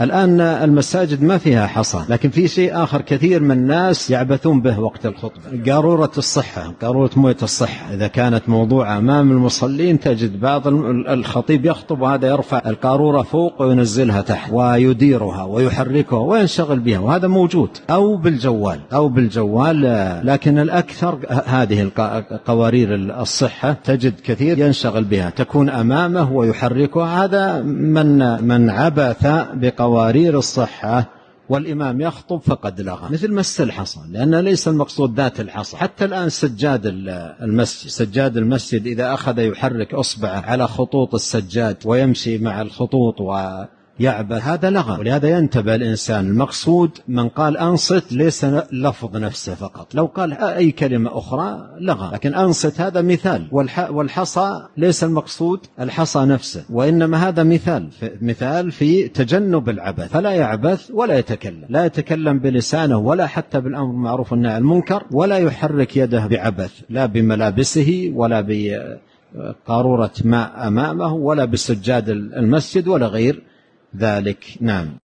الآن المساجد ما فيها حصى، لكن في شيء آخر كثير من الناس يعبثون به وقت الخطبة، قارورة الصحة، قارورة موية الصحة. إذا كانت موضوعة أمام المصلين تجد بعض الخطيب يخطب وهذا يرفع القارورة فوق وينزلها تحت ويديرها ويحركها وينشغل بها، وهذا موجود. أو بالجوال لكن الأكثر هذه قوارير الصحة تجد كثير ينشغل بها، تكون أمامه ويحركها. هذا من عبث بقوارير الصحة والإمام يخطب فقد لغى، مثل مس الحصى، لأن ليس المقصود ذات الحصى. حتى الآن سجاد المسجد إذا أخذ يحرك أصبعه على خطوط السجاد ويمشي مع الخطوط ويعبث، هذا لغى. ولهذا ينتبه الإنسان، المقصود من قال أنصت ليس لفظ نفسه فقط، لو قال أي كلمة أخرى لغى، لكن أنصت هذا مثال. والحصى ليس المقصود الحصى نفسه، وإنما هذا مثال في تجنب العبث، فلا يعبث ولا يتكلم، لا يتكلم بلسانه ولا حتى بالأمر بالمعروف والنهي عن المنكر، ولا يحرك يده بعبث، لا بملابسه ولا بقارورة ماء أمامه ولا بسجاد المسجد ولا غير ذلك. نعم.